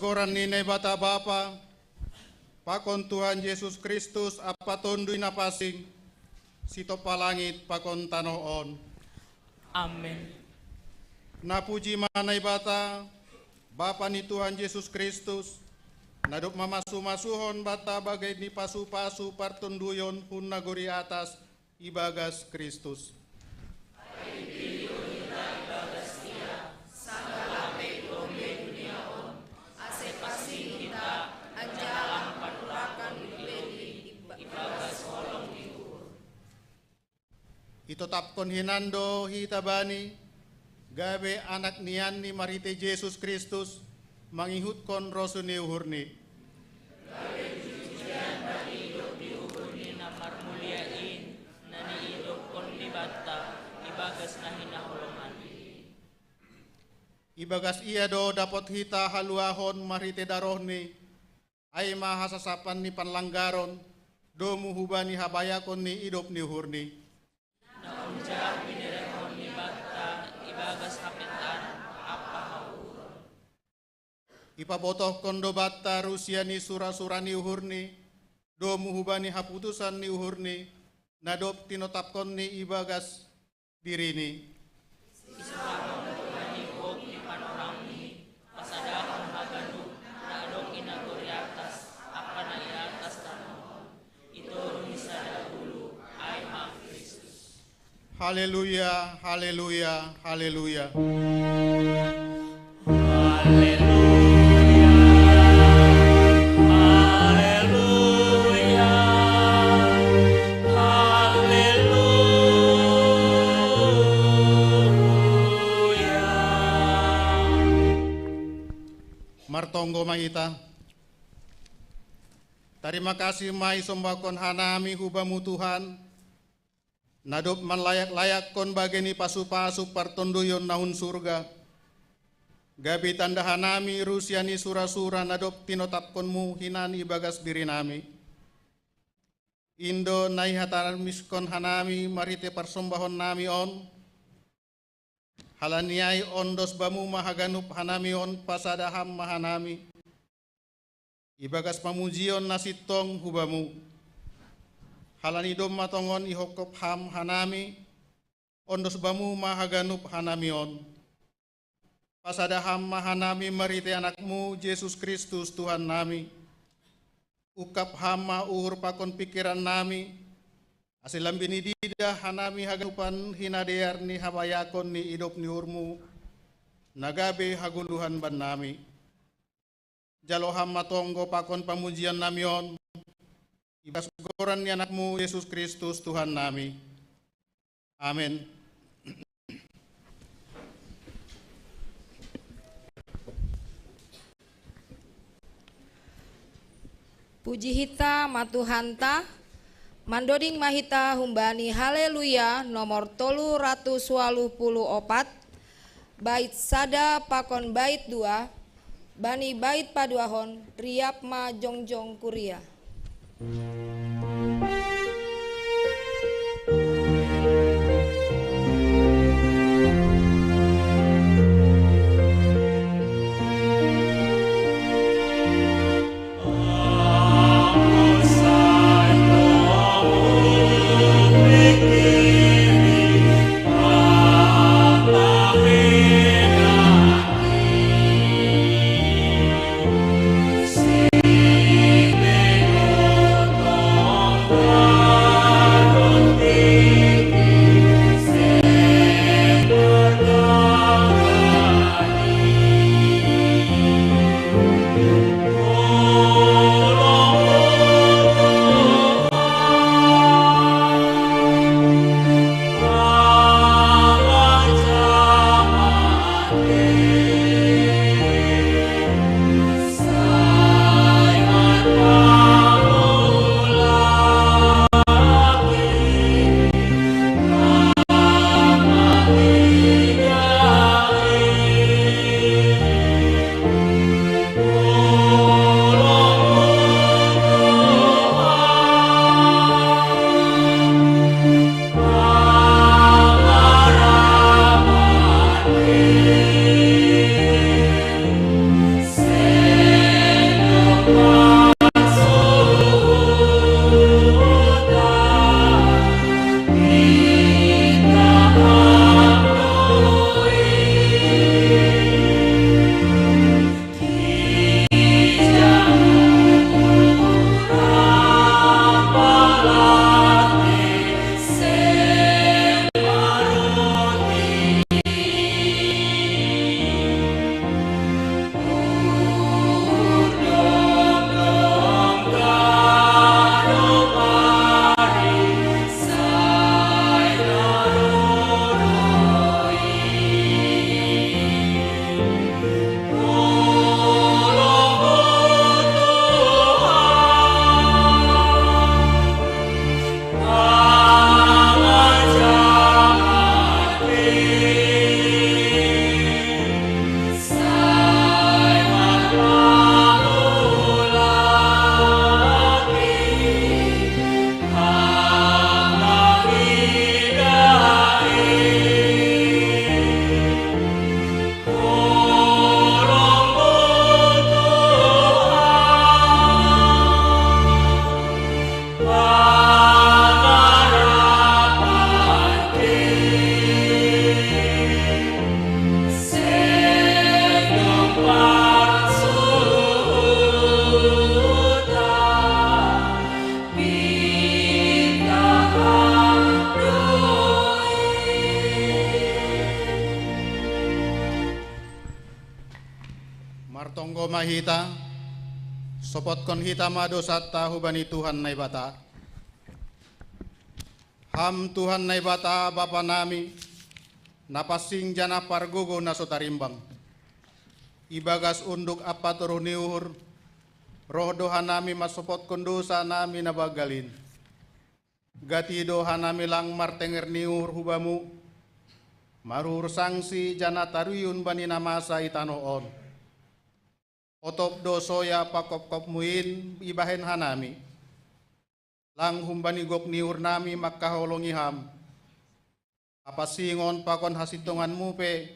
goran nine bata Bapa, pakon Tuhan Yesus Kristus apa tondui napasing, sito palangit pakon tanoon. Amin. Napuji manay bata, Bapa ni Tuhan Yesus Kristus, nadop mamasu-masuhon bata bagay ni pasu-pasu partunduyon hun naguri atas ibagas Kristus. Itotapkon hinando hitabani, gabe anak niyan ni marite Yesus Kristus, mangihutkon rosu ni uhurni. Gabe jujuyan bani hidup di uhurni na marmuliain, na niidop kon ni bata, ibagas na hinaholongan. Ibagas iya do dapat hita haluahon marite darohni, ay mahasasapan ni panlanggaron, do muhubani habayakon ni idop ni uhurni. Naunjak minirehon ni bata, ibagas kapitan, apa hauron. Ipabotoh kondo bata Rusia ni sura-sura ni uhurni, do muhubani haputusan ni uhurni, nadop tinotapkon ni ibagas dirini. Iswakon Tuhan hok ni panorang ni, pasadahon haganuk, na adong inagori atas, apa na iatas tanohon. Iturun ni sa dahulu, ay Mang Kristus. Haleluya, haleluya, haleluya. Martonggo mangita. Terima kasih mai sombakon hanami hubamu Tuhan. Nadop man layak-layak kon bageni pasu-pasu partondoyon naun surga. Gabi tanda hanami Rusiani sura-sura nadop tinotap konmu hinani bagas diri nami. Indo nai hataran miskon hanami marite parsombahon nami on. Halaniai ondos bamu mahaganup hanami on pasadaham mahanami. Ibagas pamujion nasitong hubamu. Halani dom matongon ihokop ham hanami, ondos bamu mahaganup hanamion. Pasadaham mahanami marite anakmu Yesus Kristus Tuhan nami. Ukap hama uhur pakon pikiran nami, asilam binidida hanami haganupan hinadear ni habayakon ni idop ni urmu, nagabe hagunduhan ban nami. Jaloham matonggo pakon pamujian namion, ibas goran ni anakmu Yesus Kristus Tuhan nami. Amin. Puji hita matuhanta, mandoding mahita humbani haleluya nomor 384, bait sada pakon bait 2, bani bait paduahon riap ma jongjong kuria. Sing mahita, sopotkon hita madosata hubani Tuhan naibata. Ham Tuhan naibata Bapa nami, napasing jana pargogo na sotarimbang. Ibagas unduk apa turuniuhur, roh doha nami masopot kondosa nami nabagalin. Gati doha nami lang martenger niur hubamu, marur sangsi jana taruyun bani namasa itanoon. Otop dosoya pakop-kop muin ibahen hanami, lang humbani gok niur nami makkaholongiham. Apa singon pakon hasitongan mupe,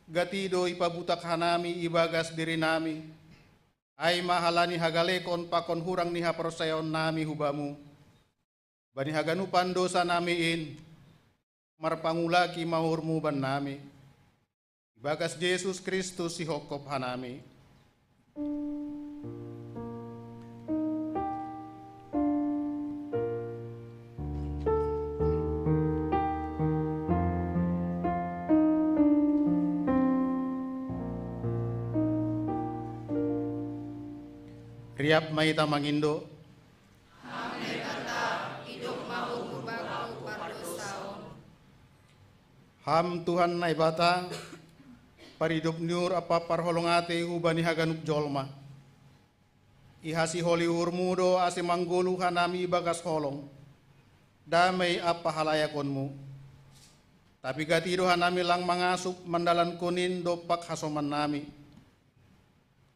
gatido ipabutak hanami ibagas diri nami, ay mahalani hagalekon pakon hurang niha prosayon nami hubamu. Bani haganupan dosa namiin, marpangulaki mahurmu ban nami. Ibagas Yesus Kristus si hokop hanami. Riap maita mangindo. Ham Tuhan naibata, paridup niur apa parholongate hubani haganuk jolma. Ihasi holi urmudo ase manggulu hanami bagas holong. Damai apa halayakonmu. Tapi gatido hanami lang mangasup mandalan kunin dopak hasoman nami.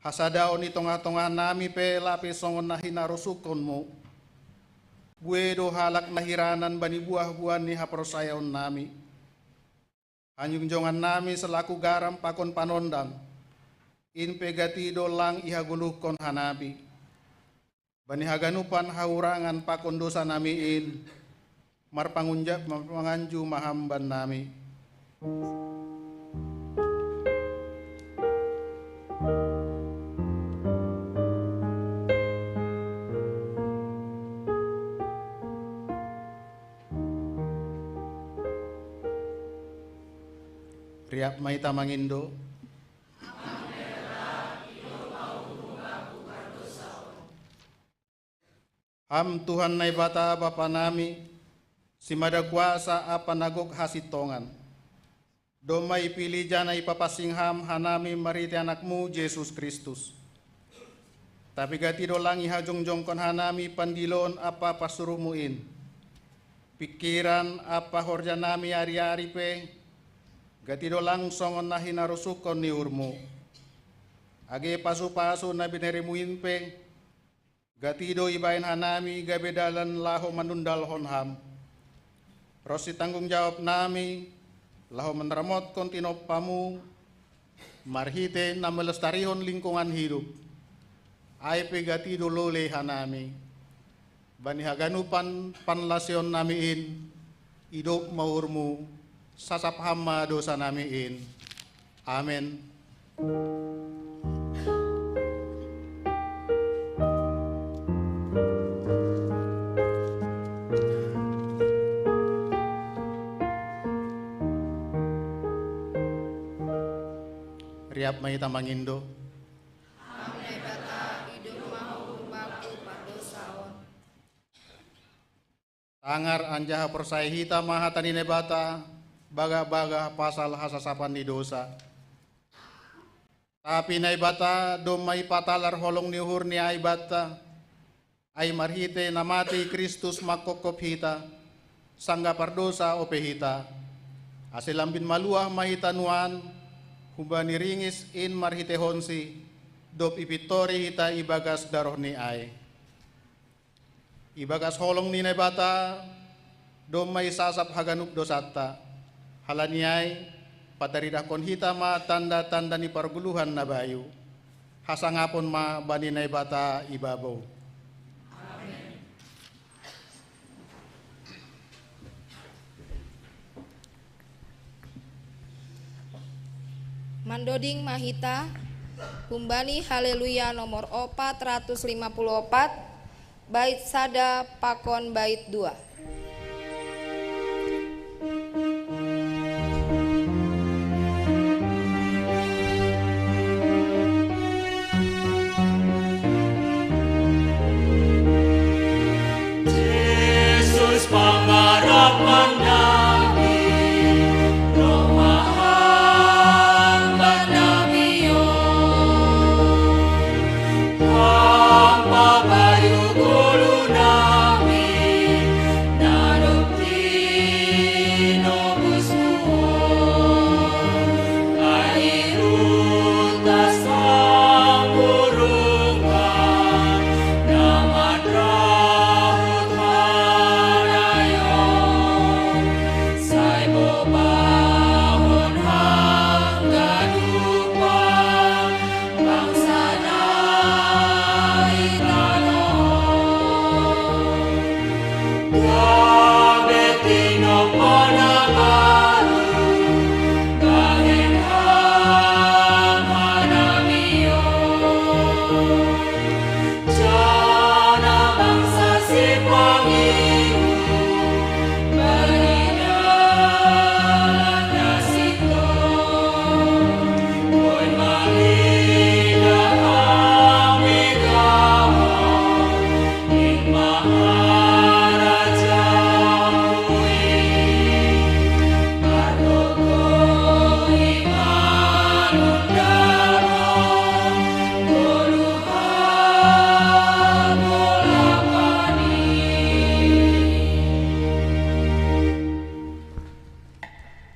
Hasadaon ni tongah-tongah nami pe lapi songon nahina rusukonmu. Buedo halak nahiranan bani buah-buah ni haprosayaon nami. Hanyung jongan nami selaku garam pakon panondang. In pegatido lang ihaguluhkon hanabi. Bani haganupan haurangan pakon dosa nami in. Marpangunjak manganju mahamban nami. Riap maita mangindo. Ham Tuhan naibata Bapa nami, simada kuasa apa nagok hasitongan. Domai pilih jana ipapasingham hanami mariti anakmu Yesus Kristus. Tapi gati dolangi hajong-jongkon hanami pandilon apa pasurumuin. Pikiran apa horja nami ari-ari pe, gatido langsong nahi narusukon ni urmu. Age pasu-pasu na binerimuin pe, gatido ibain hanami gabedalan laho manundal honham. Rosi tanggung jawab nami, laho meneramot kontinop pamu, marhite na melestarihon lingkungan hidup. Ay pe gatido lole hanami. Bani haganupan panlasyon namiin, hidup maurmu, sasap hama dosa namiin. Amin. Riap maita mangindo. Angar anjaha persai hita mahatani nebata, baga-baga pasal hasasapan di dosa. Tapi naibata domai patalar holong nihur ni aibata, ay marhite namati Kristus makokop hita, sangga pardosa ope hita. Asilambin maluah mahita nuan, hubani ringis in marhite honsi, dop ipitori hita ibagas daroh ni ay. Ibagas holong ni naibata, domai sasap haganup dosata. Halaniay, pataridakon hita ma tanda-tanda ni parguluhan na bayu. Hasangapon ma bani naibata ibabaw. Amen. Mandoding mahita, humbani haleluya nomor 454, bait sada pakon bait 2.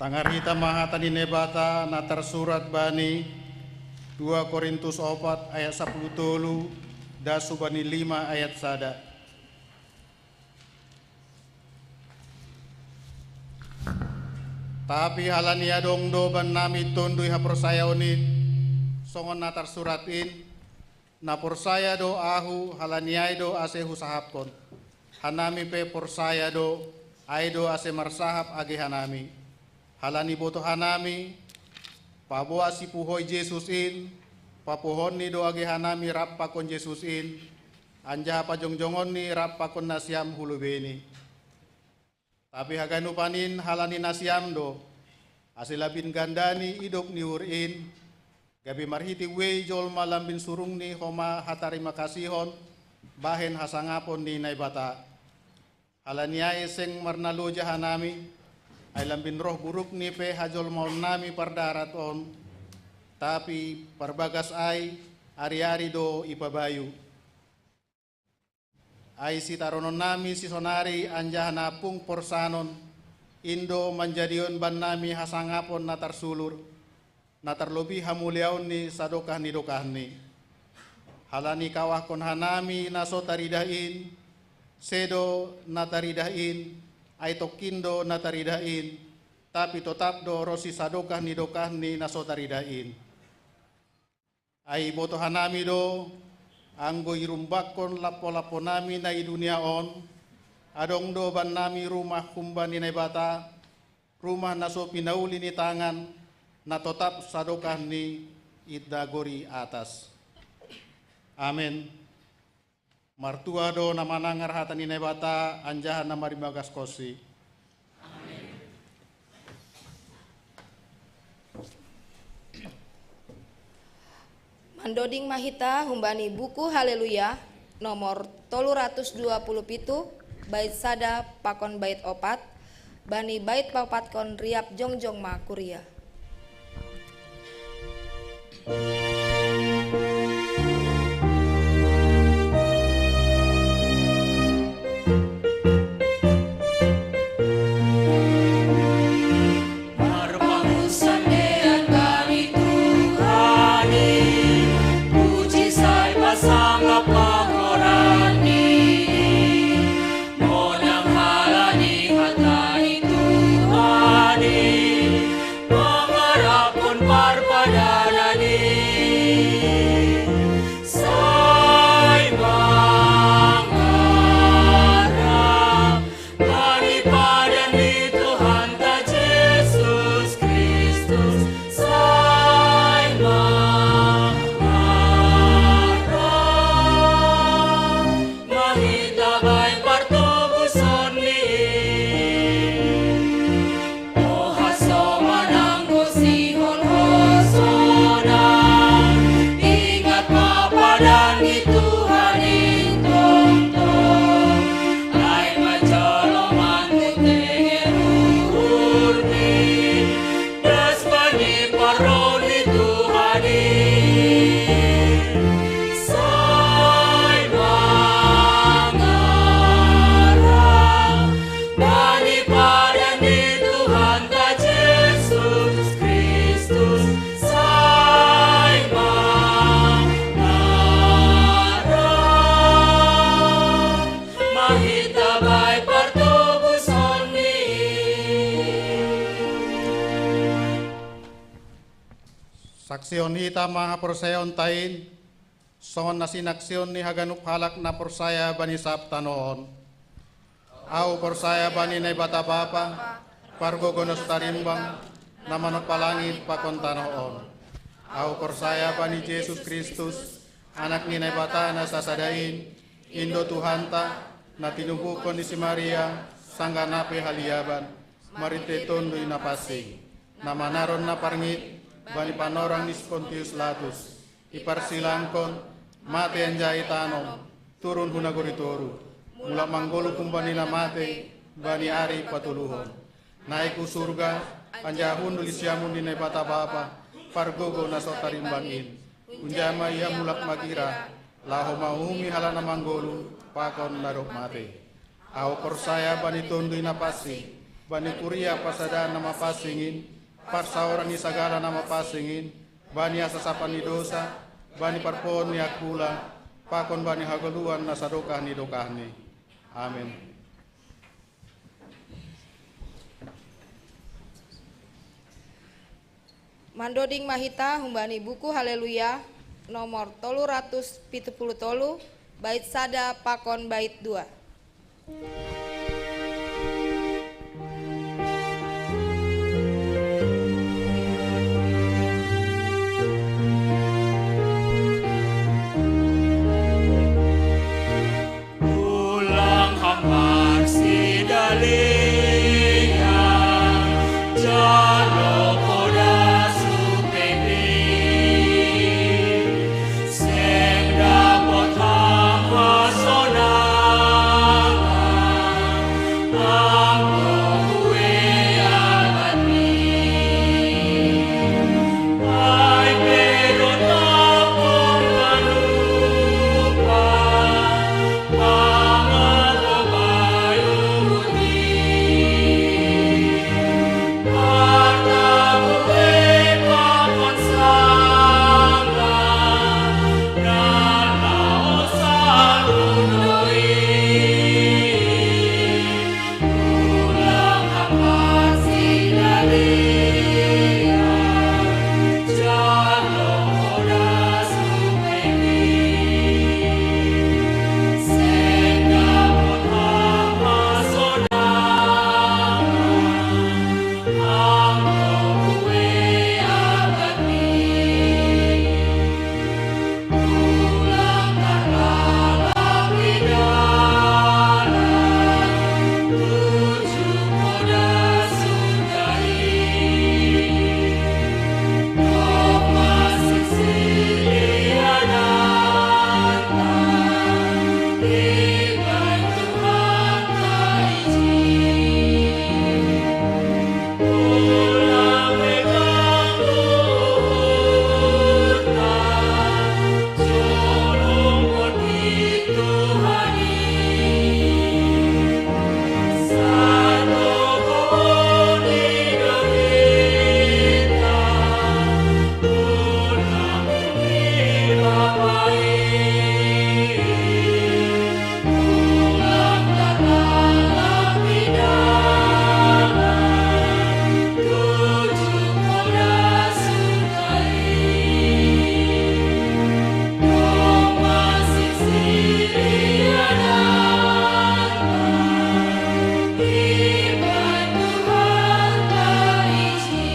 Tangarhita mahatani nebata na tersurat bani 2 Korintus 4 ayat 10 tolu dasu bani 5 ayat sada. Tapi halani adong do ban nami tundui hapersayaonin songon na tersuratin na porsaya do ahu halaniai do ase husahapkon hanami pe porsaya do aido ase marsahap age hanami halani boto hanami paboa si puhoi Jesus in papuhon ni do age hanami rappa kon Jesus in anja pajongjongon ni rappa kon nasiam hulubeni. Tapi haganu panin halani nasiam do asilabin gandani idok ni urin gabi marhiti wei jol malam bin surung ni homa hatari makasihon bahen hasangapon ni naibata halaniai seng marnalo jahanami ay lambin roh buruk ni pe hajol maun nami pardarat on tapi parbagas ay ari-ari do ipabayu ay si taronon nami si sonari anjahana pung porsanon indo manjadion ban nami hasangapon na tarsulur na terlebih hamuliaon ni sadokah ni dokah ni halani kawah kon hanami naso taridain sedo na taridain ay tokindo na taridain tapi tetap do rosi sadokah ni naso taridain ay boto hanami do anggo irumbakon lapo-lapo nami na dunia on adong do ban nami rumah kumbani na bata rumah naso pinauli ni tangan na tetap sadokah ni idagori atas. Amin. Martua do namanangar hatani na bata anjahan na marimagas kosi. Amin. Mandoding mahita humbani buku Haleluya nomor 327 bait sada pakon bait opat bani bait papat kon riap jongjong ma kuria. Saksion hita maha persayon tain songon nasinaksion ni haganup halak na persaya bani sabtanoon au persaya bani na bata bapa pargo gonos tarimbang namanop palangit pakon tanoon au persaya bani Jesus Kristus anak ni na bata na sasadain indo Tuhanta na tinubukon ni si Maria sangganape haliaban marite tondo inapasing namanaron na parngit bani panorang ni Pontius Latus iparsilangkon mate anjai tanom turun hunagori toru mula manggolo kumbani na mate bani ari patuluhon naiku surga anjahun lisiamun di nebata bapa pargogo na sotarimbangin unjama ia mulak magira laho mahumi halana manggolo pakon narok mate au persaya bani tondo inapasi bani kuria pasada nama pasingin, parsaoran ni sagala nama pasingin, bani asasapan ni dosa, bani parpon ni akula, pakon bani hagaluan na sadokah ni dokahni. Amin. Mandoding mahita humbani buku haleluya nomor 373 bait sada pakon bait 2. Ulang hamar si dalia jalo koda supepi senda potang wasonang ambo kue abadi ai pero tapon panupa pangago bayuti arta kue papon sangga nana osalunoi ulang hamar si dalia jalo koda supepi senda potang wasonang ambo kue abadi ulang karala pidana tujuh koda sundai doma sisiliananta iban Tuhan kaiji ulang megang luhurna jolong bodi Tuhani satu koni dohita ulang bumi bapai ulang karala pidana tujuh koda sundai doma sisiliananta iban Tuhan kaiji.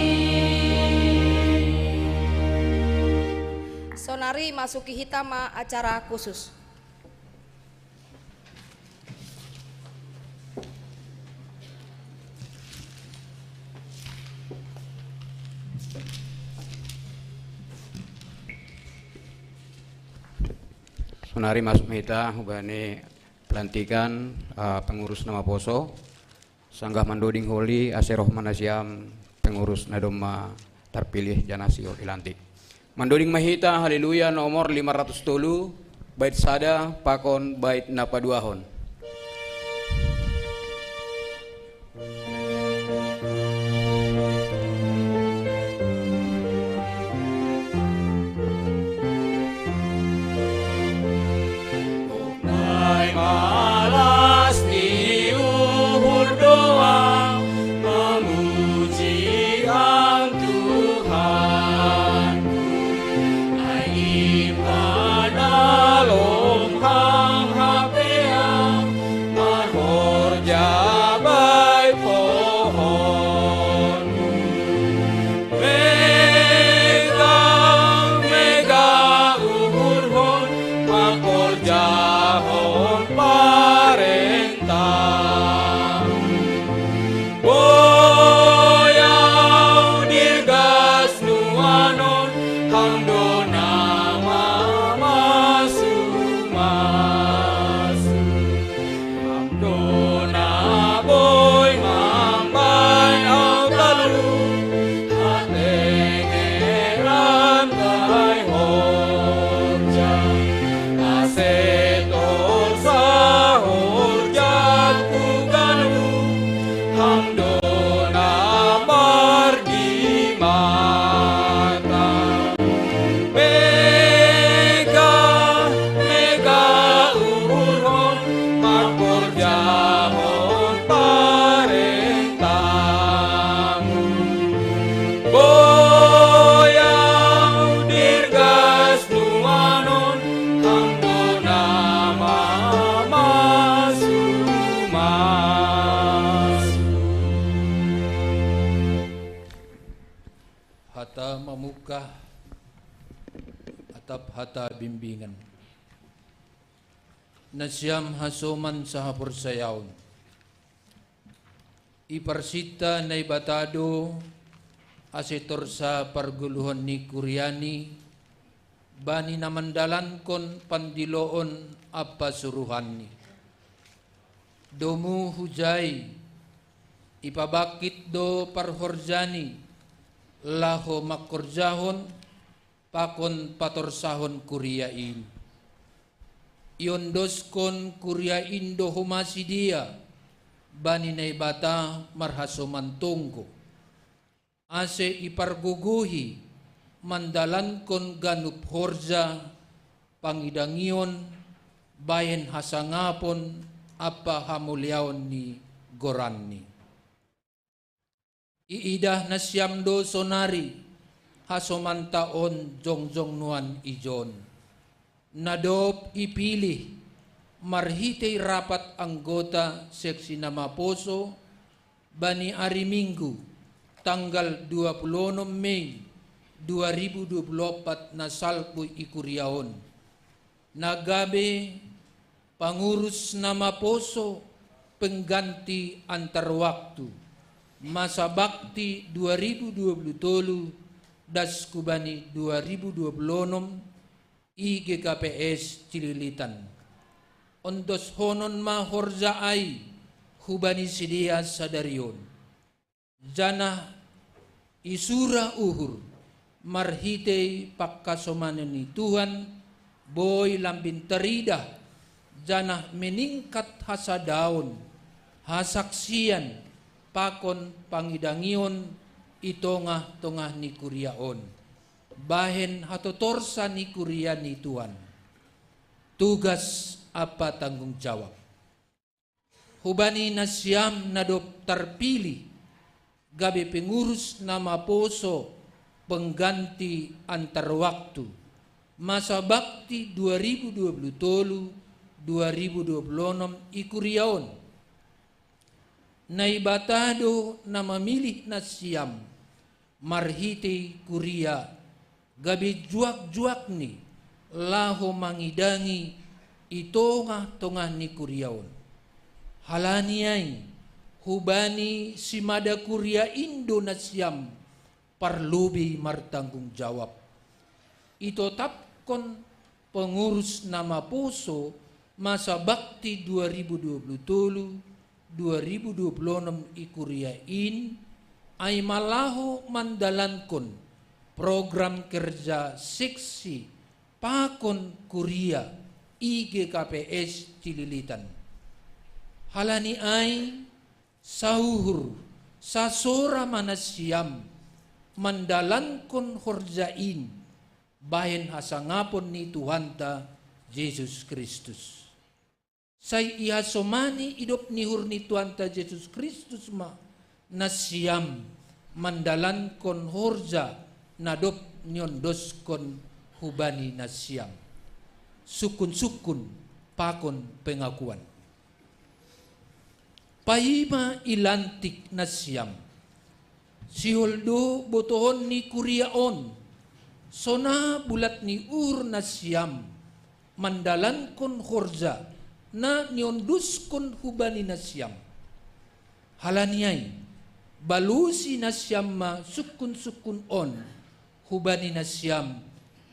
Sonari masuki hitama acara khusus. Sonari Mas Mehita hubane pelantikan pengurus nama poso Sanggah Mandoding Holi Aseroh Manasiam pengurus Nadoma terpilih Janasio dilantik. Mandoding Mahita haleluya nomor 500 bait sada pakon bait napa duahon. Nai malas di uhur doa memuji Ang Tuhanku ai ibadah lom hang hapea berkah atap hata bimbingan. Nasyam hasoman sahapur sayaun. Iparsita na ibatado asitor sa parguluhan ni Kuryani bani namandalan kon pandiloon apa suruhan ni. Domu hujay ipabakit do parhorjani laho makorjahon pakon patorsahon kuryain. Iondos kon kuryain do humasi dia bani naibata marhasoman tungko. Ase iparguguhi mandalan kon ganup horja pangidangion bayan hasangapon apa hamulyaon ni goranni. Iidah na siyamdo sonari hasomantaon jongjong nuan ijon. Nadop ipilih marhitay rapat anggota seksi nama Poso bani ari Minggu tanggal 26 Mei 2024 na salpoy ikuryaon. Nagabe pangurus nama Poso pengganti antar waktu masa bakti 2027 das kubani 2026 IGKPS Cililitan. Ondos honon ma horja ay hubani sidia sadarion. Janah isura uhur marhitay pagkasomanan ni Tuhan boy lambin terida janah meningkat hasadaon hasaksian pakon pangidangion itongah-tongah ni kuryaon. Bahen hatotorsa ni kurya ni Tuhan. Tugas apa tanggung jawab. Hubani nasyam nadop terpilih gabe pengurus nama Poso pengganti antar waktu masa bakti 2027-2026 ikuryaon. Naibatado na mamilih nasyam marhiti kurya gabi juak-juak ni laho mangidangi itongah-tongah ni kuryaon. Halaniay hubani simada kurya Indo nasyam parlubi martanggung jawab. Ito tapkon pengurus nama Poso masa bakti 2027-2026 ikuryain ay malaho mandalankon program kerja seksi pakon Kuria IGKPS Cililitan. Halani ay sauhur sasora manasyam mandalankon horjain bahen hasangapon ni Tuhanta Jesus Kristus. Say ihasomani idop nihur ni Tuhanta Jesus Kristus ma nasyam mandalankon horja nadop nyondos kon hubani nasyam. Sukun-sukun pakon pengakuan. Pahima ilantik nasyam. Siholdo botohon ni kuryaon. Sona bulat ni ur nasyam. Mandalan kon horja na nyondos kon hubani nasyam. Halaniay balusi nasyam ma sukun-sukun on. Hubani nasyam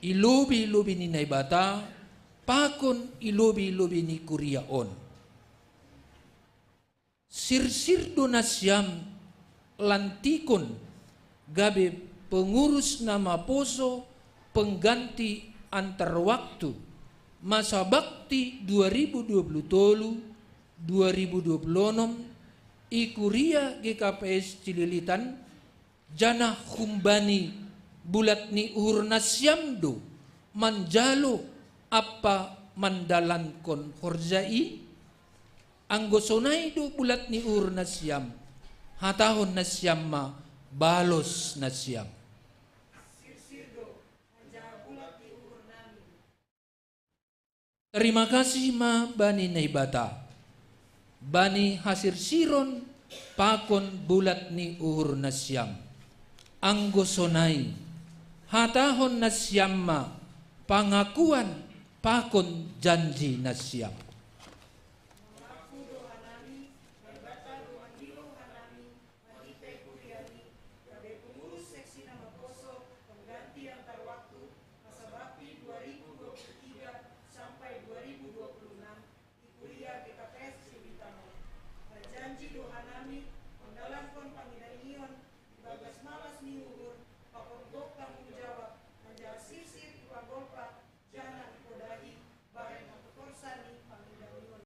ilubi-lubi ni naibata pakon ilubi-lubi ni kuryaon. Sirsirdo nasyam lantikon gabe pengurus nama Poso pengganti antar waktu masa bakti 2027-2026 ikuria GKPS Cililitan janah humbani bulat ni uhur nasyamdo manjalo apa mandalan kon horjai anggosonay do bulat ni uhur nasyam hatahon nasyam ma balos nasyam. Terima kasih ma bani naibata bani hasir siron pakon bulat ni uhur nasyam anggosonay hatahon nasyamma pangakuan pakon janji nasyam.